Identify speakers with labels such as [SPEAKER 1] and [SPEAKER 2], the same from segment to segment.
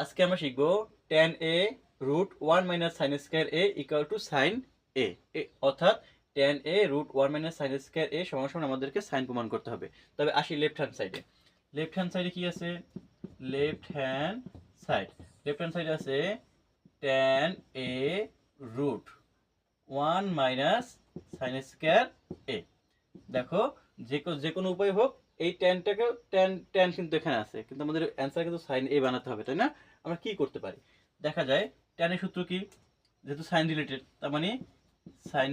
[SPEAKER 1] আজকে আমরা শিখব tan a root 1 minus sin square a equal to sin a অর্থাৎ tan a root 1 minus sin square a সমান সমান আমাদেরকে sin প্রমাণ করতে হবে। তবে আসি লেফট হ্যান্ড সাইডে। লেফট হ্যান্ড সাইডে কি আছে? লেফট হ্যান্ড সাইডে আছে tan a root 1 minus sin square a। দেখো যে কোনো উপায় হোক এই ট্যানটাকে ট্যান কিন্তু এখানে আছে, কিন্তু আমাদের অ্যান্সার কিন্তু সাইন এ বানাতে হবে, তাই না? আমরা কি করতে পারি? দেখা যায় ট্যানের সূত্র কি, যেহেতু সাইন রিলেটেড, তার মানে sine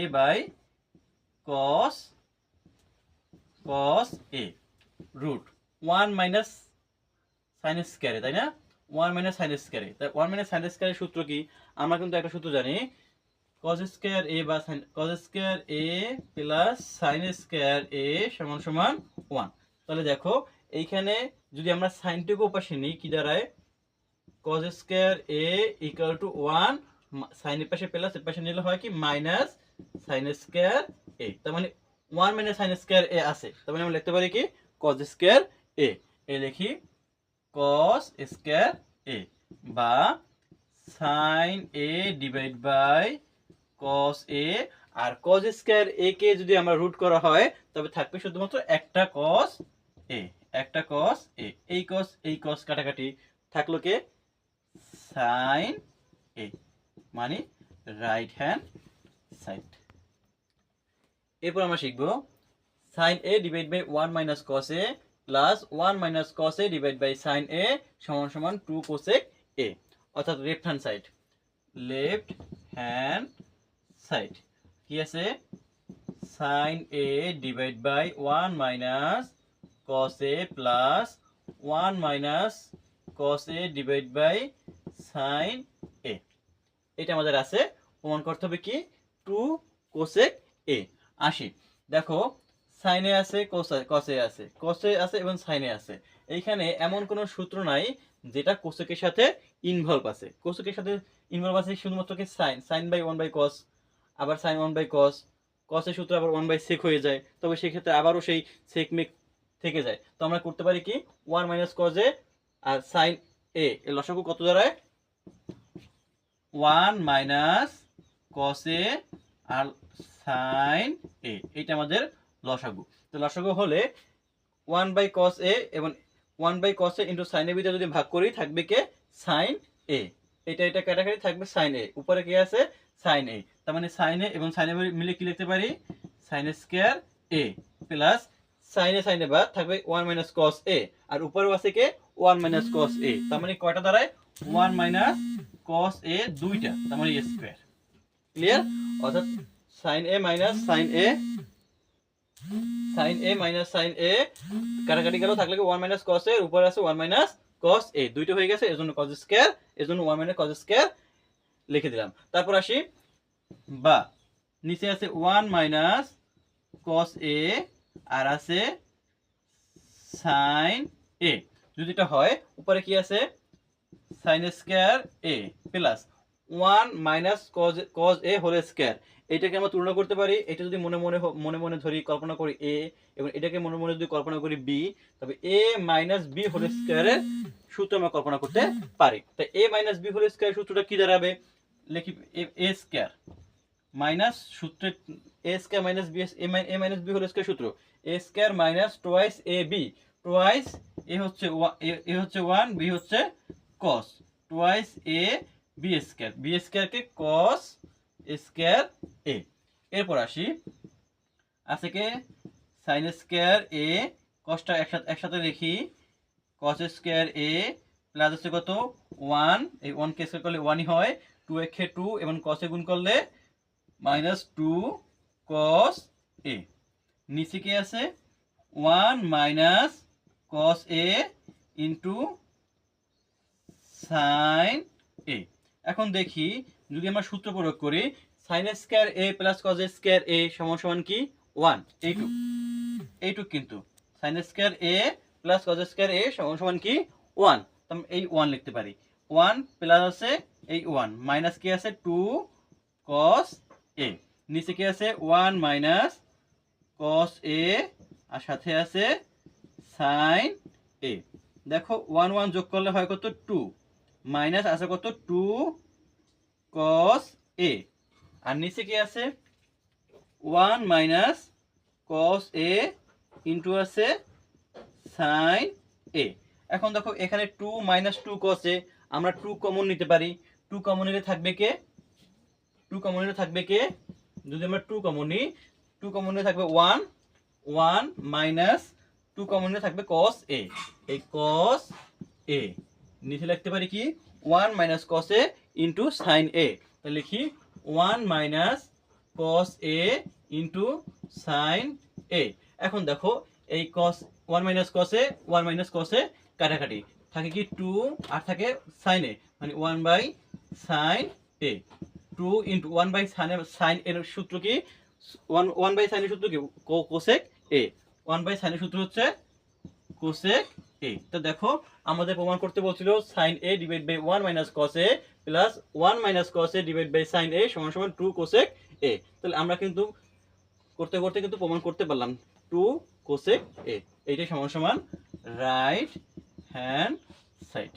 [SPEAKER 1] A by cos A root 1 minus sine স্কয়ারে, তাই না? 1 মাইনাস সাইন স্কয়ারে, তাই 1 মাইনাস সাইন স্কয়ারের সূত্র কি? আমরা কিন্তু একটা সূত্র জানি, cos স্কয়ার a বা cos square a plus sin square a সমান সমান 1। তাহলে দেখো এইখানে যদি আমরা সাইনটাকে ওপাশে নিই কি দাঁড়ায়? cos square a equal to 1, সাইনের পাশে প্লাস এর পাশে নিলে হয় কি মাইনাস sin স্কয়ার a। তার মানে 1 মাইনাস sin স্কয়ার a আছে, তার মানে আমরা লিখতে পারি কি cos স্কয়ার a। এই লিখি cos স্কয়ার a বা sin a divide by cos a। আর cos স্কয়ার a কে যদি আমরা রুট করা হয় তবে থাকবে শুধুমাত্র একটা cos a, এই cos কাটাকাটি থাকলো কে sin a, মানে রাইট হ্যান্ড সাইড। এরপর আমরা শিখব sin a divide by 1 minus cos a plus 1 minus cos a divide by sin a সমান সমান 2 cosec a, অর্থাৎ লেফট হ্যান্ড সাইড কি আছে? sin a divide by 1 minus cos a plus 1 minus cos a divide by sin a। এটা আমাদের আছে, প্রমাণ করতে হবে কি 2 cosec a। আসি, দেখো sin a আছে, cos a আছে এবং sin a আছে। এইখানে এমন কোনো সূত্র নাই যেটা cosec এর সাথে ইনভলভ আছে। cosec এর সাথে ইনভলভ আছে শুধুমাত্র কি sin বাই 1 বাই cos, আবার sin 1 বাই cos, cos এর সূত্র আবার 1 বাই sec হয়ে যায়, তবে সেই ক্ষেত্রে আবারও সেই sec মেক থেকে যায়। তো আমরা করতে পারি কি 1 মাইনাস cos a আর sin a এর লসাগু কত দাঁড়ায়? 1 মাইনাস cos a আর sin a, এটা আমাদের লসাগু। তো লসাগু হলে 1 বাই cos a এবং 1 by cos a into sin a ভিতরে যদি ভাগ করি থাকবে কে sin a। এটা কাটাকাটি থাকবে sin a, উপরে কি আছে sin a। তার মানে sin a এবং sin a মিলে কি লিখতে পারি? sin square a plus sin a বাদ থাকবে 1 মাইনাস cos a আর উপরেও আছে কে 1 মাইনাস cos a। তার মানে কয়টা দাঁড়ায়? 1 মাইনাস cos a দুইটা, তার মানে a স্কয়ার। ক্লিয়ার? অর্থাৎ sin a minus sin a minus sin a কাটাকাটি গেল, থাকলে কি 1 মাইনাস cos a, এর উপরে আছে 1 মাইনাস cos a, দুইটা হয়ে গেছে, এজন্য cos স্কয়ার, এজন্য 1 মাইনাস cos স্কয়ার লিখে দিলাম। তারপর আসি বা নিচে আছে 1 মাইনাস cos a আর আছে sin a। যদি এটা হয় উপরে কি আছে sin square a plus 1 minus cos a whole square. এটাকে আমরা তুলনা করতে পারি, এটা যদি মনে মনে ধরি, কল্পনা করি a এবং এটাকে মনে মনে যদি কল্পনা করি b, তবে a মাইনাস b হোল স্কয়ারের সূত্র আমরা কল্পনা করতে পারি। তাই a minus b whole square সূত্রটা কি দাঁড়াবে? লিখি a স্কয়ার মাইনাস সূত্রে a square minus b, a minus b whole square সূত্র a square minus twice ab, twice a হচ্ছে 1, b হচ্ছে cos, twice a b square কে cos স্কয়ার a। এরপর আসি আছে কে sin স্কয়ার a, cosটা একসাথে লিখি cos স্কয়ার a প্লাস আছে কত 1, এই 1 কে স্কয়ার করলে 1ই হয়, 2 এ 2 এবং cos এ গুণ করলে মাইনাস 2 cos a। নিচে কি আছে 1 minus cos a into sin a। এখন দেখি যদি আমরা সূত্র প্রয়োগ করি sin square a plus cos square a সমান সমান কি 1, এইটুক কিন্তু sin square a plus cos square a সমান সমান কি 1, তাহলে এই 1 লিখতে পারি। 1 প্লাস আছে এই 1 মাইনাস কি আছে 2 cos a, নিচে কি আছে 1 মাইনাস cos a আর সাথে আছে sin a। দেখো 1 1 যোগ করলে হয় কত 2 মাইনাস আছে কত 2 cos a আর নিচে কি আছে 1 মাইনাস cos a ইনটু আছে sin a। এখন দেখো এখানে 2 মাইনাস 2 cos a আমরা 2 কমন নিতে পারি। 2 কমন নিলে থাকবে কে 2 কমন নিলে থাকবে কে যদি আমরা 2 কমন নিই 2 কমন নিলে থাকবে 1 1 মাইনাস 2 কমন নিলে থাকবে cos a এই cos a নিচে লিখতে পারি কি 1 minus cos a into sin a তাহলে লিখি 1 minus cos a into sin a। এখন দেখো এই cos 1 minus cos a 1 minus cos a কাটাকাটি থাকে কি 2 আর থাকে sin a মানে 1 by sin a 2 into 1 by sin এর সূত্র কি 1 বাই sin এর সূত্র কি cosec a 1 বাই sin এর সূত্র হচ্ছে cosec a। তো দেখো আমাদের প্রমাণ করতে বলছিল sin a divide by 1 minus cos a plus 1 minus cos a divide by sin a সমান সমান 2 cosec a। তাহলে আমরা কিন্তু করতে করতে কিন্তু প্রমাণ করতে পারলাম 2 cosec a এইটাই সমান সমান রাইট হ্যান্ড সাইড।